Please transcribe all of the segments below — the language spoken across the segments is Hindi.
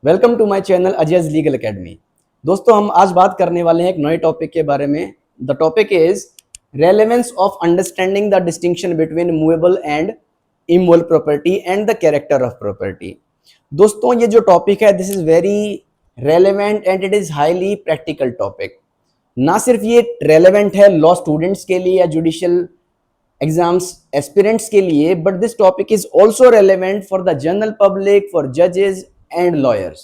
Welcome to my channel Ajay's legal academy. दोस्तों, हम आज बात करने वाले हैं एक नए टॉपिक के बारे में। The topic is relevance of understanding the distinction between movable and immovable property and the character of property. दोस्तों, ये जो टॉपिक है this is very relevant and it is highly practical topic. ना सिर्फ ये रेलेवेंट है लॉ स्टूडेंट्स के लिए या जुडिशियल एग्जाम्स एस्पिरेंट्स के लिए, but this topic is also relevant for the general public, for जजेस एंड लॉयर्स।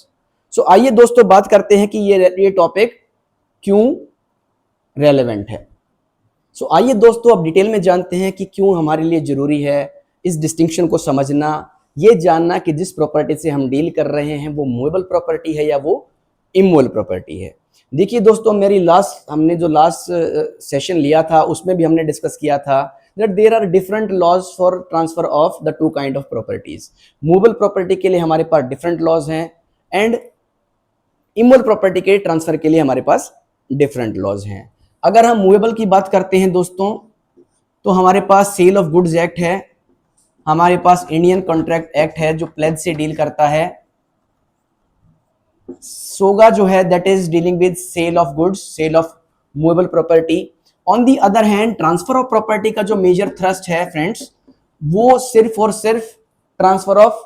सो आइए दोस्तों बात करते हैं कि ये टॉपिक क्यों रेलेवेंट है। सो आइए दोस्तों अब डिटेल में जानते हैं कि क्यों हमारे लिए जरूरी है इस डिस्टिंक्शन को समझना, ये जानना कि जिस प्रॉपर्टी से हम डील कर रहे हैं वो मूवेबल प्रॉपर्टी है या वो इमूवेबल प्रॉपर्टी है। देखिए दोस्तों, हमने जो लास्ट सेशन लिया था उसमें भी हमने डिस्कस किया था that there are different laws for transfer of the two kind of properties। Movable property के लिए हमारे पास डिफरेंट लॉज हैं एंड इमूवेबल प्रॉपर्टी के ट्रांसफर के लिए हमारे पास डिफरेंट लॉज हैं। अगर हम मूवेबल की बात करते हैं दोस्तों, तो हमारे पास सेल ऑफ गुड्स एक्ट है, हमारे पास इंडियन कॉन्ट्रैक्ट एक्ट है जो प्लेज से डील करता है, सोगा जो है that is dealing with sale of goods, sale of movable property. On the other hand transfer of property का जो मेजर थ्रस्ट है फ्रेंड्स, वो सिर्फ और सिर्फ ट्रांसफर ऑफ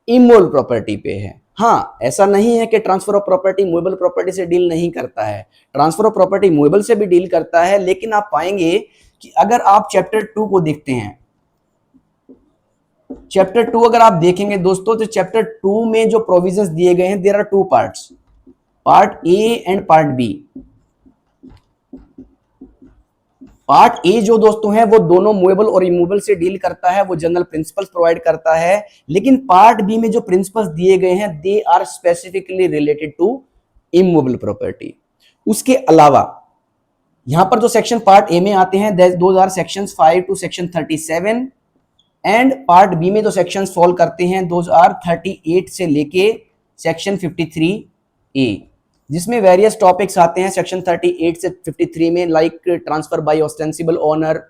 इमूवेबल प्रॉपर्टी पे है। हाँ, ऐसा नहीं है कि transfer of property movable property से डील नहीं करता है, ट्रांसफर ऑफ प्रॉपर्टी मूवेबल से भी डील करता है। लेकिन आप पाएंगे कि अगर आप चैप्टर 2 को देखते हैं, चैप्टर 2 अगर आप देखेंगे दोस्तों, तो चैप्टर 2 में जो प्रोविजंस दिए गए हैं, there are two parts, part A and part B. Part A जो दोस्तों है वो दोनों मूवेबल और इमूवेबल से डील करता है, वो जनरल प्रिंसिपल्स प्रोवाइड करता है। लेकिन पार्ट बी में जो प्रिंसिपल्स दिए गए हैं they are specifically related to immovable property. उसके अलावा यहां पर जो सेक्शन पार्ट ए में आते हैं those are sections 5 to section 37 and part B में जो सेक्शंस फॉल करते हैं दोज आर 38 से लेके सेक्शन 53 ए, जिसमें वेरियस टॉपिक्स आते हैं सेक्शन 38 से 53 में, like transfer by ostensible owner,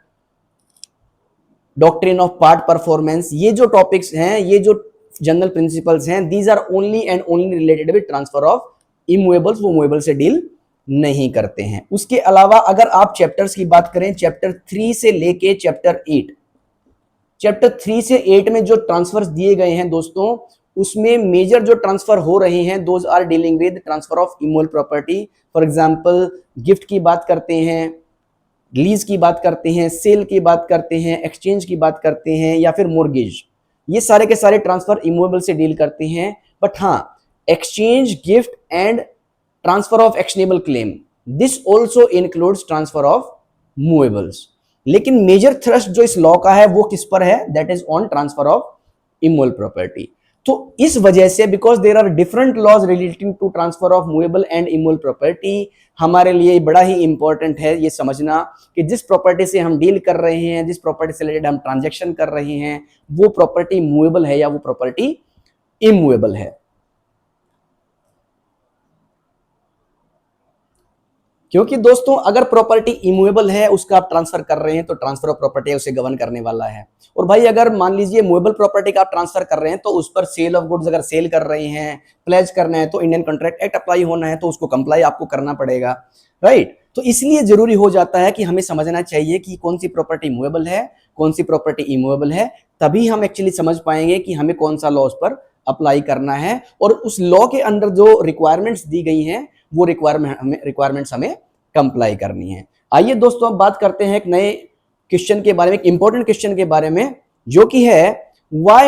doctrine of part performance. ये जो टॉपिक्स हैं, ये जो जनरल प्रिंसिपल्स हैं, these are only and only related with transfer of immovables, वो मूवेबल से डील नहीं करते हैं। उसके अलावा अगर आप चैप्टर्स की बात करें, चैप्टर 3 से लेके चैप्टर 8, चैप्टर 3 से 8 में जो ट्रांसफर्स दिए गए हैं दोस्तों, उसमें मेजर जो ट्रांसफर हो रहे हैं those are dealing with transfer of immovable property. For example gift की बात करते हैं, लीज की बात करते हैं, सेल की बात करते हैं, एक्सचेंज की बात करते हैं, या फिर मोर्गेज। ये सारे के सारे ट्रांसफर इमूवेबल से डील करते हैं। बट हाँ, exchange, gift and transfer of actionable claim, this also includes transfer of movables. लेकिन मेजर थ्रस्ट जो इस लॉ का है वो किस पर है, that is on transfer of immovable property. तो इस वजह से because there are different laws relating to transfer of movable and immovable property, हमारे लिए बड़ा ही इंपॉर्टेंट है ये समझना कि जिस प्रॉपर्टी से हम डील कर रहे हैं, जिस प्रॉपर्टी से रिलेटेड हम ट्रांजैक्शन कर रहे हैं, वो प्रॉपर्टी मूवेबल है या वो प्रॉपर्टी इमूवेबल है। क्योंकि दोस्तों अगर प्रॉपर्टी इमूवेबल है, उसका आप ट्रांसफर कर रहे हैं, तो ट्रांसफर ऑफ प्रॉपर्टी उसे गवर्न करने वाला है। और भाई अगर मान लीजिए मूवेबल प्रॉपर्टी का आप ट्रांसफर कर रहे हैं, तो उस पर सेल ऑफ गुड्स अगर सेल कर रहे हैं, प्लेज करना है, तो इंडियन कॉन्ट्रैक्ट एक्ट अप्लाई होना है, तो उसको कंप्लाई आपको करना पड़ेगा, राइट। तो इसलिए जरूरी हो जाता है कि हमें समझना चाहिए कि कौन सी प्रॉपर्टी मूवेबल है, कौन सी प्रॉपर्टी इमूवेबल है, तभी हम एक्चुअली समझ पाएंगे कि हमें कौन सा लॉ उस पर अप्लाई करना है और उस लॉ के अंदर जो रिक्वायरमेंट्स दी गई हैं वो रिक्वायरमेंट्स हमें कंप्लाई करनी है। आइए दोस्तों अब बात करते हैं एक नए क्वेश्चन के बारे में, एक इंपॉर्टेंट क्वेश्चन के बारे में, जो कि है why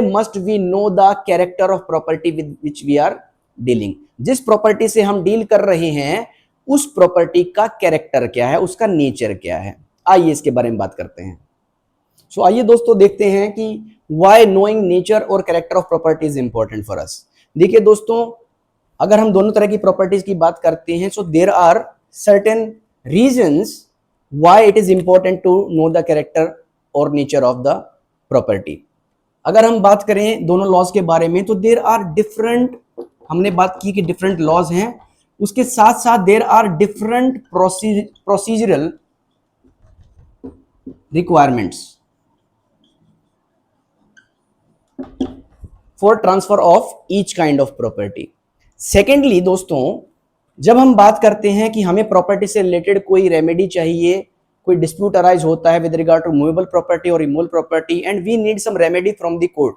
must we know the character of property with which we are dealing। जिस प्रॉपर्टी से हम डील कर रहे हैं उस प्रॉपर्टी का कैरेक्टर क्या है, उसका नेचर क्या है, आइए इसके बारे में बात करते हैं। सो आइए दोस्तों देखते हैं कि why knowing nature और character of property is important for us। देखिए दोस्तों, अगर हम दोनों तरह की प्रॉपर्टीज की बात करते हैं, so there are certain reasons why it is important to know the character और नेचर ऑफ द प्रॉपर्टी। अगर हम बात करें दोनों लॉज के बारे में, तो देयर आर डिफरेंट, हमने बात की कि डिफरेंट लॉज हैं, उसके साथ साथ there are different procedural requirements. For transfer of each kind of property. Secondly दोस्तों, जब हम बात करते हैं कि हमें प्रॉपर्टी से रिलेटेड कोई रेमेडी चाहिए, कोई डिस्प्यूट अराइज होता है with regard to movable property और immovable property and we need some remedy from the court,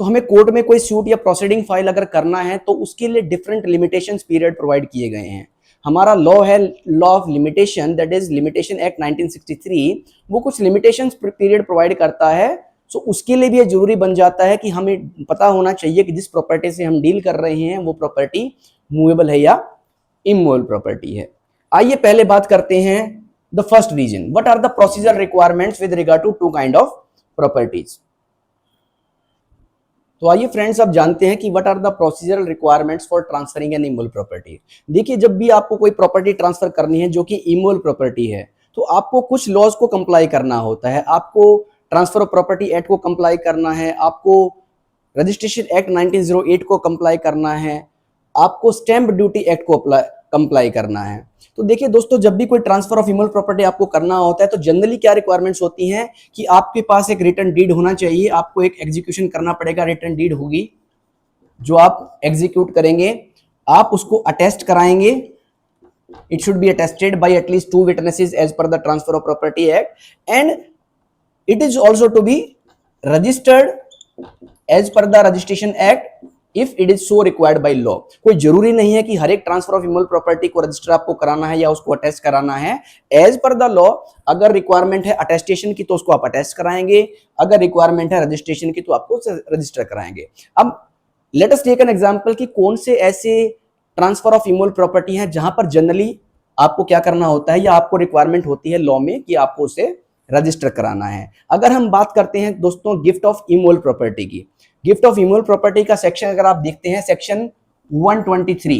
तो हमें कोर्ट में कोई सूट या प्रोसीडिंग फाइल अगर करना है तो उसके लिए डिफरेंट लिमिटेशंस पीरियड प्रोवाइड किए गए हैं। हमारा लॉ है law of limitation, that is limitation act 1963, वो कुछ लिमिटेशंस पीरियड प्रोवाइड करता है। सो उसके लिए भी ये जरूरी बन जाता है कि हमें पता होना चाहिए कि जिस प्रॉपर्टी से हम डील कर रहे हैं वो प्रॉपर्टी मूवेबल है या इमूवेबल प्रॉपर्टी है। आइए पहले बात करते हैं the first reason, what are the procedure requirements with regard to two kind of properties. तो आइए फ्रेंड्स, अब जानते हैं कि what are the procedural requirements for transferring an immovable property. देखिए, जब भी आपको कोई प्रॉपर्टी ट्रांसफर करनी है जो कि इमूवेबल प्रॉपर्टी है, तो आपको कुछ लॉज को कंप्लाई करना होता है। आपको ट्रांसफर ऑफ प्रॉपर्टी एक्ट को कंप्लाई करना है, आपको रजिस्ट्रेशन एक्ट 1908 को कंप्लाई करना है, आपको स्टैंप ड्यूटी एक्ट को कंप्लाई करना है। तो देखिए दोस्तों, जब भी कोई ट्रांसफर ऑफ इमूवेबल प्रॉपर्टी आपको करना होता है तो जनरली क्या रिक्वायरमेंट्स होती हैं कि आपके पास एक रिटन डीड होना चाहिए, आपको एक एग्जीक्यूशन करना पड़ेगा, रिटन डीड होगी जो आप एग्जीक्यूट करेंगे, आप उसको अटेस्ट कराएंगे, it should be attested by at least 2 witnesses as per the transfer of property act and it is also to be registered as per the registration act if it is so required by law. कोई जरूरी नहीं है कि हर एक ट्रांसफर ऑफ इमूवेबल प्रॉपर्टी को रजिस्टर आपको कराना है या उसको अटेस्ट कराना है। एज पर द लॉ अगर रिक्वायरमेंट है अटेस्टेशन की तो उसको आप अटेस्ट कराएंगे, अगर रिक्वायरमेंट है रजिस्ट्रेशन की तो आपको रजिस्टर कराएंगे। अब let us take an example कि कौन से ऐसे ट्रांसफर ऑफ इमूवेबल प्रॉपर्टी है जहां पर जनरली आपको क्या करना होता है या आपको रिक्वायरमेंट होती है लॉ में कि आपको उसे रजिस्टर कराना है। अगर हम बात करते हैं दोस्तों गिफ्ट ऑफ इमूवेबल प्रॉपर्टी की, गिफ्ट ऑफ इमूवेबल प्रॉपर्टी का सेक्शन अगर आप देखते हैं सेक्शन 123,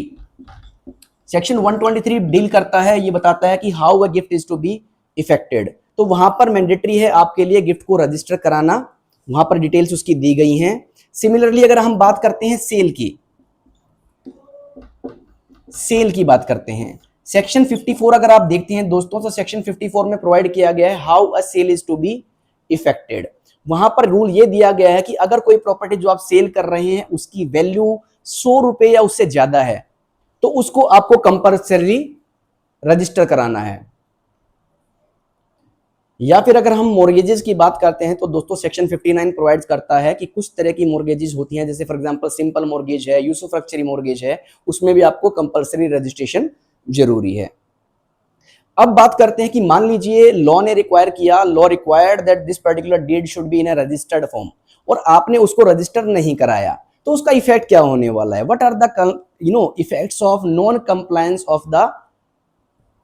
सेक्शन 123 डील करता है, ये बताता है कि how a gift is to be effected. तो वहां पर मैंडेटरी है आपके लिए गिफ्ट को रजिस्टर कराना, वहां पर डिटेल्स उसकी दी गई हैं। सिमिलरली अगर हम बात करते हैं सेल की, सेल की बात करते हैं, सेक्शन 54 अगर आप देखते हैं दोस्तों तो सेक्शन 54 में प्रोवाइड किया गया है how a sale is to be effected. वहां पर रूल ये दिया गया है कि अगर कोई प्रॉपर्टी जो आप सेल कर रहे हैं उसकी वैल्यू 100 रुपए या उससे ज्यादा है तो उसको आपको कंपल्सरी रजिस्टर कराना है। या फिर अगर हम मॉर्गेजेस की बात करते हैं तो दोस्तों सेक्शन 59 प्रोवाइड करता है कि कुछ तरह की मॉर्गेजेस होती हैं, जैसे फॉर एग्जांपल सिंपल मॉर्गेज है, यूसुफ्रक्चरी मॉर्गेज है, उसमें भी आपको कंपल्सरी रजिस्ट्रेशन जरूरी है। अब बात करते हैं कि मान लीजिए लॉ ने रिक्वायर किया, law required that this particular deed should be in a registered form और आपने उसको रजिस्टर नहीं कराया, तो उसका इफेक्ट क्या होने वाला है? What are the effects of non compliance of the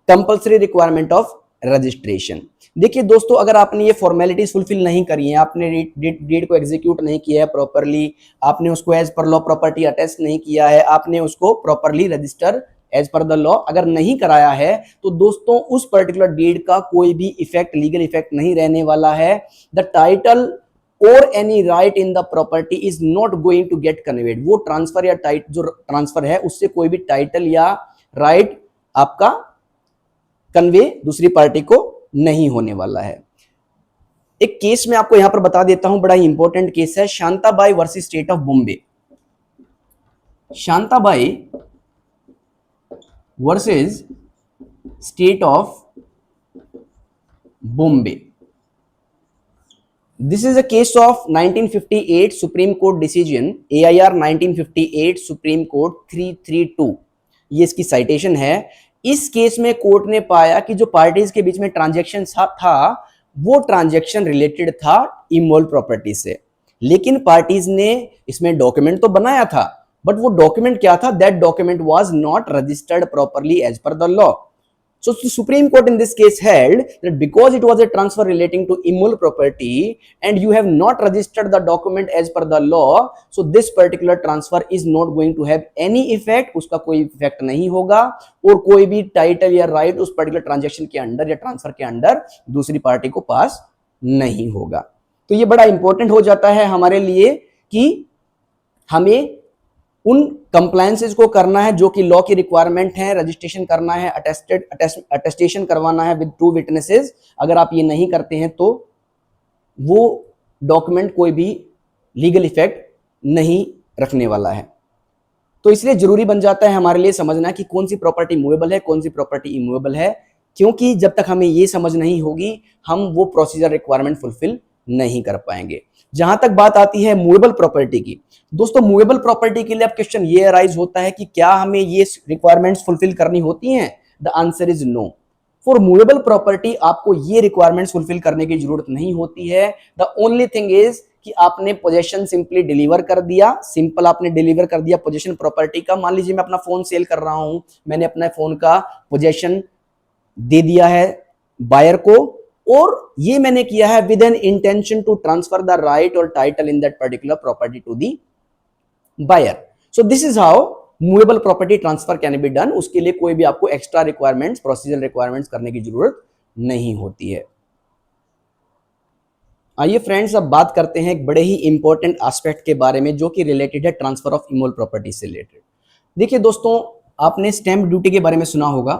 compulsory requirement of registration. देखिए दोस्तों, अगर आपने ये फॉर्मेलिटीज फुलफिल नहीं करी है, आपने डीड को एग्जीक्यूट नहीं किया है प्रॉपरली, आपने उसको as per law property attest नहीं किया है, आपने उसको properly register as per the law अगर नहीं कराया है तो दोस्तों उस पर्टिकुलर डीड का कोई भी इफेक्ट, लीगल इफेक्ट नहीं रहने वाला है। द टाइटल और any right in the property is not going to get conveyed. वो ट्रांसफर या जो ट्रांसफर है उससे कोई भी टाइटल या राइट आपका कन्वे दूसरी पार्टी को नहीं होने वाला है। एक केस में आपको यहां पर बता देता हूं, बड़ा ही इंपॉर्टेंट केस है, Shantabai versus State of Bombay. Shantabai versus State of Bombay. This is a case of 1958 supreme court decision AIR 1958 supreme court 332, ये इसकी साइटेशन है। इस केस में कोर्ट ने पाया कि जो पार्टीज के बीच में ट्रांजैक्शन था वो ट्रांजैक्शन रिलेटेड था इमूवेबल प्रॉपर्टी से, लेकिन पार्टीज ने इसमें डॉक्यूमेंट तो बनाया था, बट वो डॉक्यूमेंट क्या था? That document was not registered properly as per the law. So the Supreme Court in this case held that because it was a transfer relating to immovable property and you have not registered the document as per the law, so this particular transfer is not going to have any effect, उसका कोई इफेक्ट नहीं होगा और कोई भी टाइटल या राइट उस पर्टिकुलर ट्रांजैक्शन के अंडर या ट्रांसफर के अंडर दूसरी पार्टी को पास नहीं होगा। तो ये बड़ा इंपॉर्टेंट हो जाता है हमारे लिए कि हमें उन कंप्लायंसेस को करना है जो कि लॉ की रिक्वायरमेंट है, रजिस्ट्रेशन करना है, अटेस्टेशन करवाना है विद 2 विटनेसेस। अगर आप ये नहीं करते हैं तो वो डॉक्यूमेंट कोई भी लीगल इफेक्ट नहीं रखने वाला है। तो इसलिए जरूरी बन जाता है हमारे लिए समझना कि कौन सी प्रॉपर्टी मूवेबल है, कौन सी प्रॉपर्टी इमूवेबल है, क्योंकि जब तक हमें ये समझ नहीं होगी हम वो प्रोसीजर रिक्वायरमेंट फुलफिल नहीं कर पाएंगे। जहां तक बात आती है मूवेबल प्रॉपर्टी की, दोस्तों मूवेबल प्रॉपर्टी के लिए अब क्वेश्चन ये अराइज होता है कि क्या हमें ये रिक्वायरमेंट्स फुलफिल करनी होती हैं? The answer is no. For movable property आपको ये रिक्वायरमेंट्स फुलफिल करने की जरूरत नहीं होती है। द ओनली थिंग इज कि आपने पोजीशन सिंपली डिलीवर कर दिया, सिंपल आपने डिलीवर कर दिया पोजीशन प्रॉपर्टी का। मान लीजिए मैं अपना फोन सेल कर रहा हूं, मैंने अपने फोन का पोजीशन दे दिया है बायर को, और ये मैंने किया है with an intention to transfer the right और title in that particular property to the buyer. So this is how movable property transfer can be done. उसके लिए कोई भी आपको एक्स्ट्रा रिक्वायरमेंट्स, प्रोसीजर रिक्वायरमेंट्स करने की जरूरत नहीं होती है। आइए फ्रेंड्स, अब बात करते हैं एक बड़े ही इंपॉर्टेंट एस्पेक्ट के बारे में जो कि रिलेटेड है ट्रांसफर ऑफ इमूवेबल प्रॉपर्टी से रिलेटेड। देखिए दोस्तों, आपने स्टैंप ड्यूटी के बारे में सुना होगा।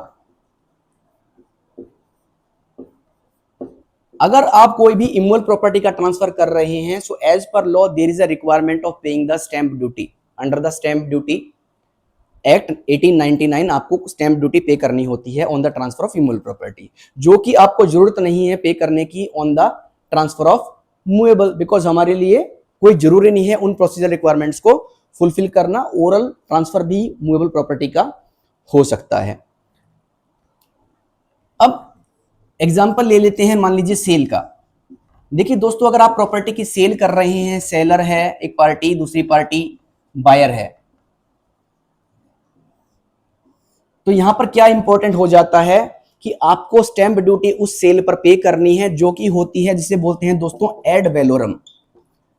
अगर आप कोई भी इमूवेबल प्रॉपर्टी का ट्रांसफर कर रहे हैं, so as per law there is a requirement of paying the stamp duty under the stamp duty act 1899। आपको स्टैंप ड्यूटी पे करनी होती है on the transfer of immovable property, जो कि आपको जरूरत नहीं है पे करने की on the transfer of movable, because हमारे लिए कोई जरूरी नहीं है उन प्रोसीजर रिक्वायरमेंट्स को फुलफिल करना। ओरल ट्रांसफर भी मूवेबल प्रॉपर्टी का हो सकता है। अब एग्जाम्पल ले लेते हैं, मान लीजिए सेल का। देखिए दोस्तों, अगर आप प्रॉपर्टी की सेल कर रहे हैं, सेलर है एक पार्टी, दूसरी पार्टी बायर है, तो यहां पर क्या इंपॉर्टेंट हो जाता है कि आपको स्टैंप ड्यूटी उस सेल पर पे करनी है जो कि होती है, जिसे बोलते हैं दोस्तों एड वैलोरम।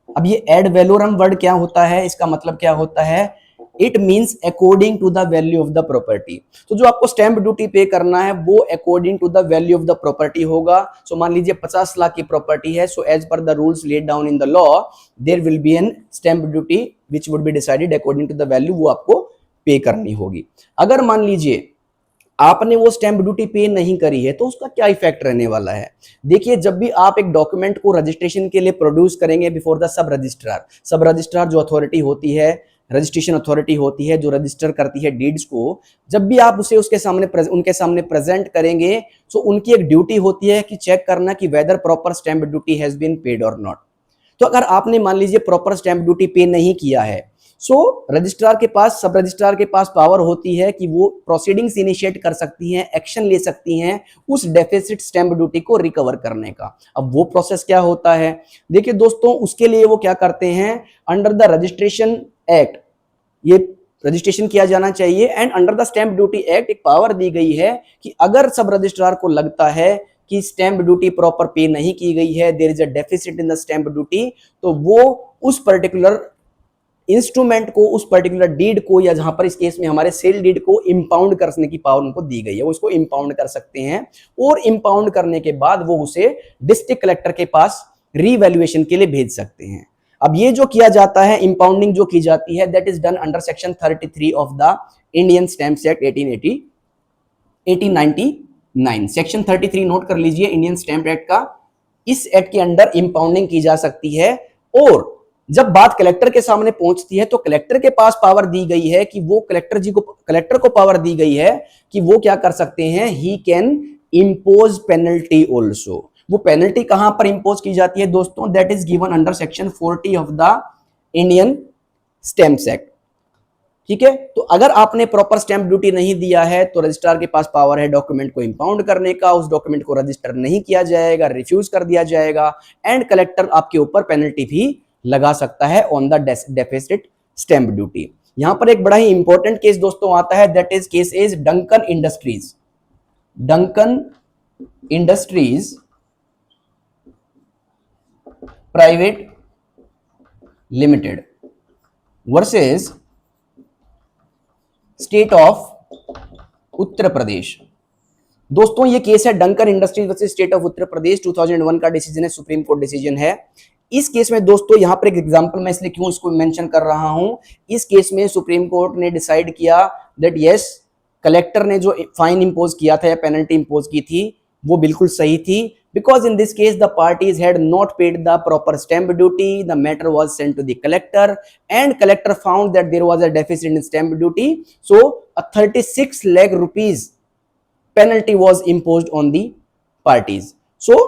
अब ये एड वैलोरम वर्ड क्या होता है, इसका मतलब क्या होता है? It means according to the value of the property. तो जो आपको स्टैंप ड्यूटी पे करना है वो according to the value of the property होगा। सो मान लीजिए 50 लाख की प्रॉपर्टी है, so as per the rules laid down in the law there will be an stamp duty which would be decided according to the value, वो आपको पे करनी होगी। अगर मान लीजिए आपने वो स्टैंप ड्यूटी पे नहीं करी है तो उसका क्या इफेक्ट रहने वाला है? देखिए, जब भी आप एक डॉक्यूमेंट को रजिस्ट्रेशन के लिए प्रोड्यूस करेंगे बिफोर द सब रजिस्ट्रार जो अथॉरिटी होती है, रजिस्ट्रेशन अथॉरिटी होती है जो रजिस्टर करती है डीड्स को, जब भी आप उसे उनके सामने प्रेजेंट करेंगे, तो उनकी एक ड्यूटी होती है कि चेक करना कि whether proper stamp duty has been paid और नॉट। तो अगर आपने मान लीजिए प्रॉपर स्टैंप ड्यूटी पे नहीं किया है, सो रजिस्ट्रार के पास, सब रजिस्ट्रार के पास पावर होती है कि वो प्रोसीडिंग्स इनिशिएट कर सकती हैं, एक्शन ले सकती हैं उस डेफिसिट स्टैंप ड्यूटी को रिकवर करने का। अब वो प्रोसेस क्या होता है? देखिए दोस्तों, उसके लिए वो क्या करते हैं, अंडर द रजिस्ट्रेशन एक्ट ये रजिस्ट्रेशन किया जाना चाहिए, and under the stamp duty act एक पावर दी गई है कि अगर सब रजिस्ट्रार को लगता है कि स्टैंप ड्यूटी प्रॉपर पे नहीं की गई है, there is a deficit in the stamp duty, तो वो उस पर्टिकुलर इंस्ट्रूमेंट को, उस पर्टिकुलर डीड को, या जहां पर इस केस में हमारे सेल डीड को इंपाउंड करने की पावर उनको दी गई है, वो इसको इंपाउंड कर सकते हैं, और इंपाउंड करने के बाद वो उसे डिस्ट्रिक्ट कलेक्टर के पास रीवैल्यूएशन के लिए भेज सकते हैं। अब ये जो किया जाता है, इंपाउंडिंग जो की जाती है, that is done under section 33 of the Indian stamps act 1899। Section 33 note कर लीजिए इंडियन स्टैम्प एक्ट का। इस एक्ट के अंडर इंपाउंडिंग की जा सकती है, और जब बात कलेक्टर के सामने पहुंचती है तो कलेक्टर के पास पावर दी गई है कि वो कलेक्टर को पावर दी गई है कि वो क्या कर सकते हैं, he can impose penalty also. वो पेनल्टी कहां पर इंपोज की जाती है दोस्तों? That is given under section 40 of the Indian stamps act. ठीक है, तो अगर आपने प्रॉपर स्टैंप ड्यूटी नहीं दिया है तो रजिस्ट्रार के पास पावर है डॉक्यूमेंट को इंपाउंड करने का, उस डॉक्यूमेंट को रजिस्टर नहीं किया जाएगा, रिफ्यूज कर दिया जाएगा, एंड कलेक्टर आपके ऊपर पेनल्टी भी लगा सकता है on the deficit stamp duty. यहां पर एक बड़ा ही इंपॉर्टेंट केस दोस्तों आता है, that is case is Duncan Industries Private Limited versus State of Uttar Pradesh. दोस्तों ये केस है Duncan Industries versus State of Uttar Pradesh, 2001 का डिसीजन है, सुप्रीम कोर्ट डिसीजन है। इस केस में दोस्तों यहां पर एक एग्जांपल मैं इसलिए क्यों इसको मेंशन कर रहा हूं, इस केस में सुप्रीम कोर्ट ने डिसाइड किया दैट यस, कलेक्टर ने जो फाइन इंपोज किया था या पेनल्टी इंपोज की थी, वो बिल्कुल सही थी, because in this case the parties had not paid the proper stamp duty. The matter was sent to the collector and collector found that there was a deficit in stamp duty, so a 36 lakh rupees penalty was imposed on the parties. So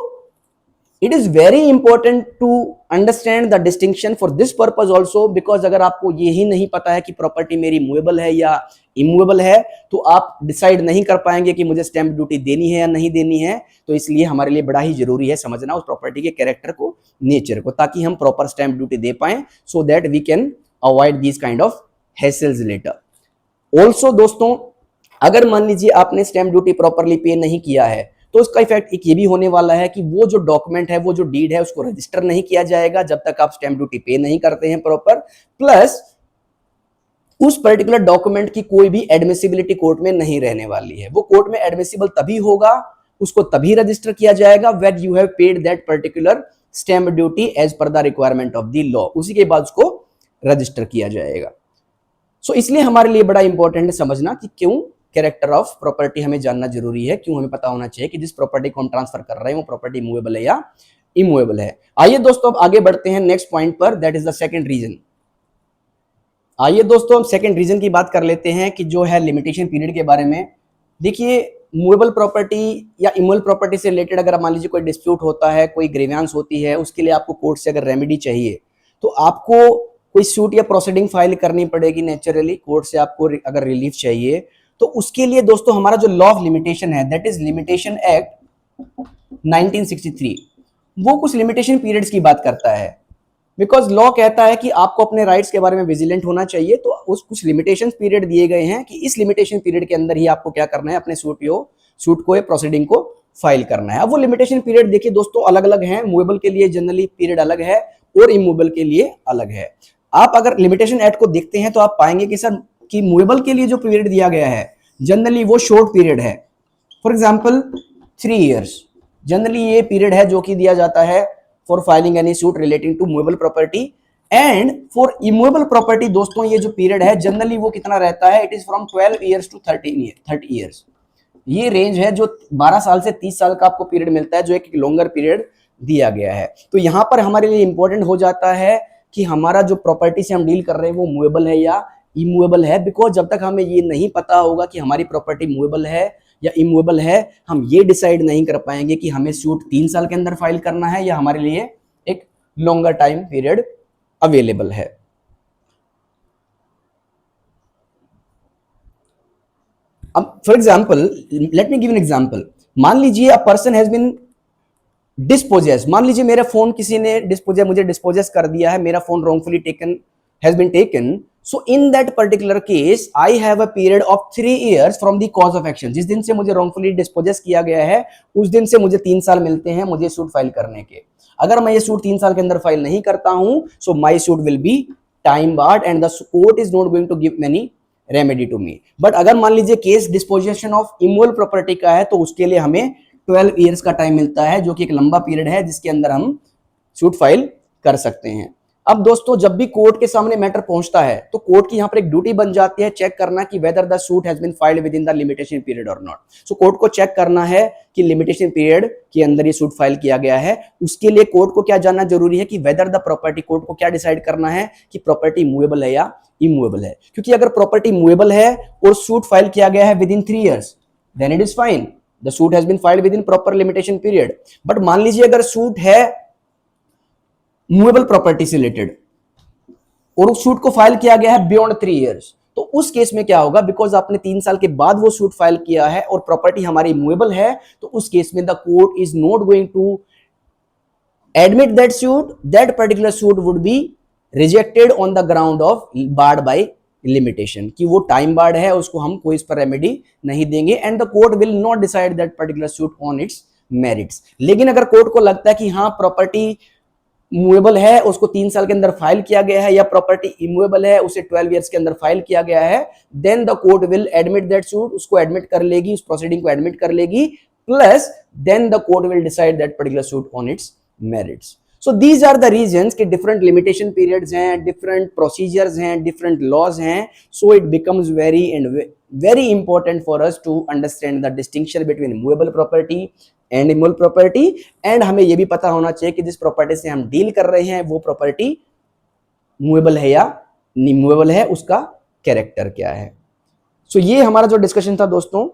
it is very important to understand the distinction for this purpose also, because अगर आपको यही नहीं पता है कि प्रॉपर्टी मेरी मूवेबल है या इमूवेबल है तो आप डिसाइड नहीं कर पाएंगे कि मुझे स्टैंप ड्यूटी देनी है या नहीं देनी है। तो इसलिए हमारे लिए बड़ा ही जरूरी है समझना उस प्रॉपर्टी के कैरेक्टर को, नेचर को, ताकि हम प्रॉपर स्टैंप ड्यूटी दे पाएं, so that we can avoid this kind of hassles later. Also दोस्तों, अगर मान लीजिए आपने स्टैंप ड्यूटी प्रॉपरली पे नहीं किया है तो उसका इफेक्ट एक ये भी होने वाला है कि वो जो डॉक्यूमेंट है, वो जो डीड है, उसको रजिस्टर नहीं किया जाएगा जब तक आप स्टैंप ड्यूटी पे नहीं करते हैं प्रॉपर। प्लस उस पर्टिकुलर डॉक्यूमेंट की कोई भी एडमिसिबिलिटी कोर्ट में नहीं रहने वाली है। वो कोर्ट में एडमिसिबल तभी होगा, उसको तभी रजिस्टर किया जाएगा when you have paid that particular stamp duty as per the requirement of the law, उसी के बाद उसको रजिस्टर किया जाएगा। सो इसलिए हमारे लिए बड़ा इंपॉर्टेंट है समझना कि क्यों कैरेक्टर ऑफ प्रॉपर्टी हमें जानना जरूरी है, क्यों हमें पता होना चाहिए कि जिस प्रॉपर्टी को हम ट्रांसफर कर रहे हैं वो प्रॉपर्टी मूवेबल है या इमूवेबल है। आइए दोस्तों अब आगे बढ़ते हैं नेक्स्ट पॉइंट पर, that is the second reason. आइए दोस्तों हम सेकंड रीजन की बात कर लेते हैं कि जो है लिमिटेशन पीरियड के बारे में। देखिए, मूवेबल प्रॉपर्टी या इमूवेबल प्रॉपर्टी से रिलेटेड अगर मान लीजिए कोई डिस्प्यूट होता है, कोई ग्रीवेंस होती है, उसके लिए आपको कोर्ट से अगर रेमेडी चाहिए तो आपको कोई सूट या प्रोसीडिंग फाइल करनी पड़ेगी नेचुरली। कोर्ट से आपको अगर रिलीफ चाहिए तो उसके लिए दोस्तों हमारा जो लॉ ऑफ लिमिटेशन है, दैट इज लिमिटेशन एक्ट 1963, वो कुछ लिमिटेशन पीरियड्स की बात करता है। बिकॉज लॉ कहता है कि आपको अपने राइट्स के बारे में विजिलेंट होना चाहिए, तो उस कुछ लिमिटेशन पीरियड दिए गए हैं कि इस लिमिटेशन पीरियड के अंदर ही आपको क्या करना है, अपने सूट को या प्रोसीडिंग को फाइल करना है। अब वो लिमिटेशन पीरियड देखिए दोस्तों अलग अलग है, मूवेबल के लिए जनरली पीरियड अलग है और इमूवेबल के लिए अलग है। आप अगर लिमिटेशन एक्ट को देखते हैं तो आप पाएंगे कि सर कि मूवेबल के लिए जो पीरियड दिया गया है जनरली वो शॉर्ट पीरियड है। फॉर एग्जांपल 3 इयर्स जनरली ये पीरियड है जो कि दिया जाता है for filing any suit relating to movable property. And for immovable property दोस्तों ये जो पीरियड है जनरली वो कितना रहता है, it is from 12 years to 30 years. ये रेंज है जो 12 साल से 30 साल का आपको पीरियड मिलता है, जो एक लॉन्गर पीरियड दिया गया है। तो यहां पर हमारे लिए इंपॉर्टेंट हो जाता है कि हमारा जो प्रॉपर्टी से हम डील कर रहे हैं वो मूवेबल है या इमूवेबल है। बिकॉज जब तक हमें ये नहीं पता होगा कि हमारी प्रॉपर्टी मूवेबल है या इमूवेबल है, हम ये डिसाइड नहीं कर पाएंगे कि हमें सूट 3 साल के अंदर फाइल करना है या हमारे लिए एक लॉन्गर टाइम पीरियड अवेलेबल है। अब for example, let me give an example. मान लीजिए a person has been dispossessed, मान लीजिए मेरा फोन किसी ने मुझे डिस्पोजेस कर दिया है, मेरा phone wrongfully taken has been taken. So in that particular case I have a period of 3 years from the cause of action। जिस दिन से मुझे wrongfully डिस्पोजेस किया गया है उस दिन से मुझे 3 साल मिलते हैं मुझे सूट फाइल करने के। अगर मैं ये सूट 3 साल के अंदर फाइल नहीं करता हूं so my suit will be time barred and the court is not going to give any remedy to me। But अगर मान लीजिए case disposition of immovable property का है तो उसके लिए हमें 12 इयर्स का टाइम मिलता है, जो कि एक लंबा पीरियड है जिसके अंदर हम सूट फाइल कर सकते हैं। अब दोस्तों जब भी कोर्ट के सामने मैटर पहुंचता है तो कोर्ट की यहां पर एक ड्यूटी बन जाती है चेक करना कि whether the suit has been filed within the limitation period और नॉट। सो कोर्ट को चेक करना है कि लिमिटेशन पीरियड के अंदर ये सूट फाइल किया गया है। उसके लिए कोर्ट को क्या जानना जरूरी है कि वेदर द प्रॉपर्टी, कोर्ट को क्या डिसाइड करना है कि प्रॉपर्टी मूवेबल है या इमूवेबल है। क्योंकि अगर प्रॉपर्टी मूवेबल है और सूट फाइल किया गया है within 3 years then it is fine, the suit has been filed within proper limitation period. But मान लीजिए अगर सूट है मूवेबल प्रॉपर्टी से रिलेटेड और उस सूट को फाइल किया गया है बियॉन्ड 3 इयर्स, तो उस केस में क्या होगा, बिकॉज आपने 3 साल के बाद वो सूट फाइल किया है और प्रॉपर्टी हमारी मूवेबल है, तो उस केस में the court is not going to admit that suit, that particular suit would be rejected on the ground of barred by limitation, कि वो टाइम बार्ड है, उसको हम कोई इस पर रेमेडी नहीं देंगे and the court will not decide that particular suit on its merits. लेकिन अगर कोर्ट को लगता है कि हाँ प्रॉपर्टी मूवेबल है, उसको 3 साल के अंदर फाइल किया गया है, या प्रॉपर्टी इमूवेबल है, उसे 12 इयर्स के अंदर फाइल किया गया है, then the court will admit that suit, उसको एडमिट कर लेगी, उस प्रोसीडिंग को एडमिट कर लेगी, plus then the court will decide that particular suit on its merits. So these are the reasons कि डिफरेंट लिमिटेशन पीरियड्स हैं, डिफरेंट प्रोसीजर्स हैं, डिफरेंट लॉज हैं। So it becomes very important for us to understand the distinction between movable property and immovable property, and हमें यह भी पता होना चाहिए कि जिस प्रॉपर्टी से हम डील कर रहे हैं वो प्रॉपर्टी मूवेबल है या इमूवेबल है, उसका कैरेक्टर क्या है। सो ये हमारा जो डिस्कशन था दोस्तों,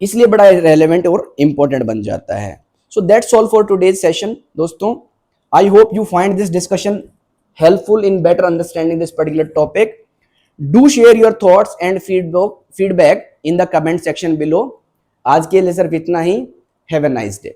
इसलिए बड़ा रेलेवेंट और इंपॉर्टेंट बन जाता है। So that's all for today's session दोस्तों। I hope you find this discussion helpful in better understanding this particular topic. Do share your thoughts and feedback in the comment section below. आज के लिए सिर्फ इतना ही। Have a nice day.